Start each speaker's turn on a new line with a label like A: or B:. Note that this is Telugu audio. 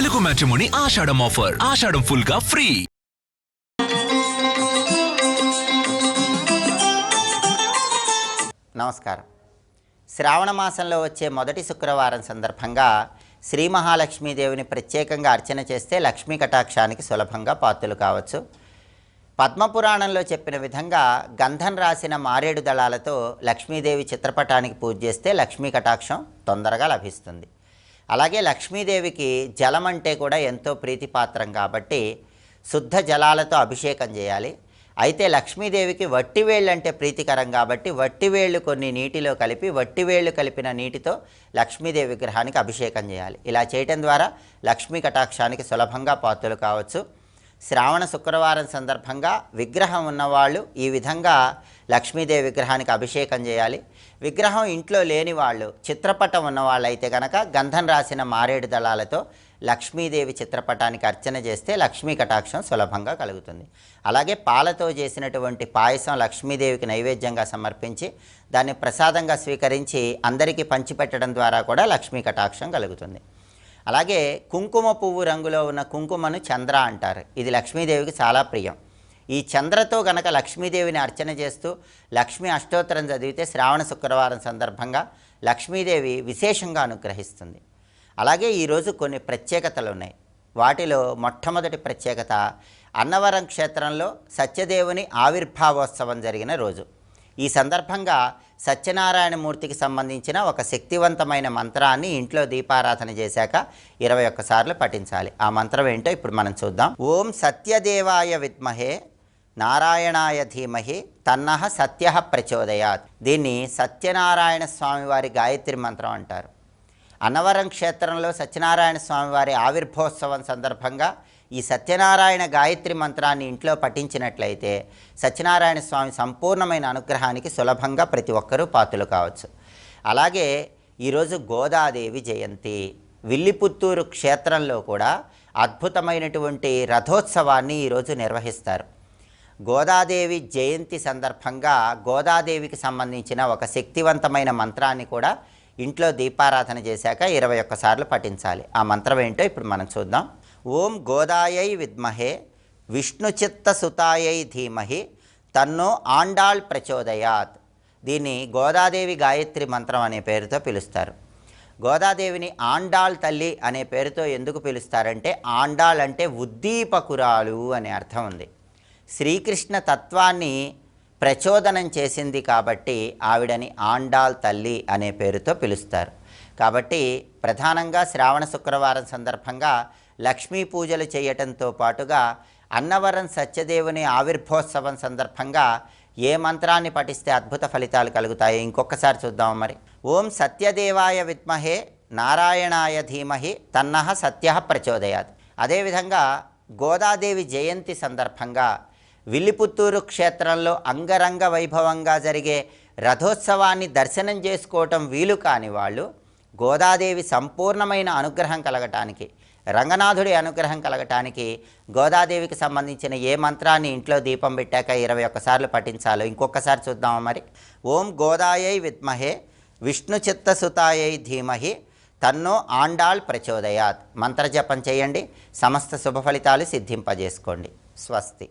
A: తెలుగు మ్యాట్రిమోనీ ఆషాఢం ఆఫర్. ఆషాఢం ఫుల్ గా ఫ్రీ.
B: నమస్కారం. శ్రావణ మాసంలో వచ్చే మొదటి శుక్రవారం సందర్భంగా శ్రీ మహాలక్ష్మీదేవిని ప్రత్యేకంగా అర్చన చేస్తే లక్ష్మీ కటాక్షానికి సులభంగా పాత్రలు కావచ్చు. పద్మపురాణంలో చెప్పిన విధంగా గంధం రాసిన మారేడు దళాలతో లక్ష్మీదేవి చిత్రపటానికి పూజ చేస్తే లక్ష్మీ కటాక్షం తొందరగా లభిస్తుంది. అలాగే లక్ష్మీదేవికి జలం అంటే కూడా ఎంతో ప్రీతిపాత్రం కాబట్టి శుద్ధ జలాలతో అభిషేకం చేయాలి. అయితే లక్ష్మీదేవికి వట్టివేళ్ళు అంటే ప్రీతికరం కాబట్టి వట్టివేళ్ళు కొన్ని నీటిలో కలిపి వట్టివేళ్ళు కలిపిన నీటితో లక్ష్మీదేవి విగ్రహానికి అభిషేకం చేయాలి. ఇలా చేయటం ద్వారా లక్ష్మీ కటాక్షానికి సులభంగా పాత్రలు కావచ్చు. శ్రావణ శుక్రవారం సందర్భంగా విగ్రహం ఉన్నవాళ్ళు ఈ విధంగా లక్ష్మీదేవి విగ్రహానికి అభిషేకం చేయాలి. విగ్రహం ఇంట్లో లేని వాళ్ళు చిత్రపటం ఉన్నవాళ్ళైతే కనుక గంధం రాసిన మారేడు దళాలతో లక్ష్మీదేవి చిత్రపటానికి అర్చన చేస్తే లక్ష్మీ కటాక్షం సులభంగా కలుగుతుంది. అలాగే పాలతో చేసినటువంటి పాయసం లక్ష్మీదేవికి నైవేద్యంగా సమర్పించి దాన్ని ప్రసాదంగా స్వీకరించి అందరికీ పంచిపెట్టడం ద్వారా కూడా లక్ష్మీ కటాక్షం కలుగుతుంది. అలాగే కుంకుమ పువ్వు రంగులో ఉన్న కుంకుమను చంద్ర అంటారు. ఇది లక్ష్మీదేవికి చాలా ప్రియం. ఈ చంద్రతో గనక లక్ష్మీదేవిని అర్చన చేస్తూ లక్ష్మీ అష్టోత్తరం చదివితే శ్రావణ శుక్రవారం సందర్భంగా లక్ష్మీదేవి విశేషంగా అనుగ్రహిస్తుంది. అలాగే ఈరోజు కొన్ని ప్రత్యేకతలు ఉన్నాయి. వాటిలో మొట్టమొదటి ప్రత్యేకత అన్నవరం క్షేత్రంలో సత్యదేవుని ఆవిర్భావోత్సవం జరిగిన రోజు. ఈ సందర్భంగా సత్యనారాయణమూర్తికి సంబంధించిన ఒక శక్తివంతమైన మంత్రాన్ని ఇంట్లో దీపారాధన చేశాక 21 సార్లు పఠించాలి. ఆ మంత్రం ఏంటో ఇప్పుడు మనం చూద్దాం. ఓం సత్యదేవాయ విద్మహే నారాయణాయ ధీమహి తన్నః సత్యః ప్రచోదయాత్. దీన్ని సత్యనారాయణ స్వామివారి గాయత్రి మంత్రం అంటారు. అన్నవరం క్షేత్రంలో సత్యనారాయణ స్వామివారి ఆవిర్భోత్సవం సందర్భంగా ఈ సత్యనారాయణ గాయత్రి మంత్రాన్ని ఇంట్లో పఠించినట్లయితే సత్యనారాయణ స్వామి సంపూర్ణమైన అనుగ్రహానికి సులభంగా ప్రతి ఒక్కరూ పాత్రలు కావచ్చు. అలాగే ఈరోజు గోదాదేవి జయంతి. విల్లిపుత్తూరు క్షేత్రంలో కూడా అద్భుతమైనటువంటి రథోత్సవాన్ని ఈరోజు నిర్వహిస్తారు. గోదాదేవి జయంతి సందర్భంగా గోదాదేవికి సంబంధించిన ఒక శక్తివంతమైన మంత్రాన్ని కూడా ఇంట్లో దీపారాధన చేశాక 21 సార్లు పఠించాలి. ఆ మంత్రం ఏంటో ఇప్పుడు మనం చూద్దాం. ఓం గోదాయై విద్మహే విష్ణుచిత్త సుతాయై ధీమహి తన్నో ఆండాళ్ ప్రచోదయాత్. దీన్ని గోదాదేవి గాయత్రి మంత్రం అనే పేరుతో పిలుస్తారు. గోదాదేవిని ఆండాళ్ తల్లి అనే పేరుతో ఎందుకు పిలుస్తారంటే ఆండాళ్ అంటే ఉద్దీపకురాలు అనే అర్థం ఉంది. శ్రీకృష్ణ తత్వాన్ని ప్రచోదనం చేసింది కాబట్టి ఆవిడని ఆండాళ్ తల్లి అనే పేరుతో పిలుస్తారు. కాబట్టి ప్రధానంగా శ్రావణ శుక్రవారం సందర్భంగా లక్ష్మీ పూజలు చేయటంతో పాటుగా అన్నవరం సత్యదేవుని ఆవిర్భోత్సవం సందర్భంగా ఏ మంత్రాన్ని పఠిస్తే అద్భుత ఫలితాలు కలుగుతాయో ఇంకొకసారి చూద్దాం. మరి ఓం సత్యదేవాయ విద్మహే నారాయణాయ ధీమహి తన్నః సత్యః ప్రచోదయాత్. అదేవిధంగా గోదాదేవి జయంతి సందర్భంగా విల్లిపుత్తూరు క్షేత్రంలో అంగరంగ వైభవంగా జరిగే రథోత్సవాన్ని దర్శనం చేసుకోవటం వీలు కాని వాళ్ళు గోదాదేవి సంపూర్ణమైన అనుగ్రహం కలగటానికి, రంగనాథుడి అనుగ్రహం కలగటానికి గోదాదేవికి సంబంధించిన ఏ మంత్రాన్ని ఇంట్లో దీపం పెట్టాక 21 సార్లు పఠించాలో ఇంకొకసారి చూద్దాము. మరి ఓం గోదాయై విద్మహే విష్ణుచిత్త సుతాయై ధీమహి తన్నో ఆండాళ్ ప్రచోదయాత్. మంత్రజపం చేయండి. సమస్త శుభ ఫలితాలు సిద్ధింపజేసుకోండి. స్వస్తి.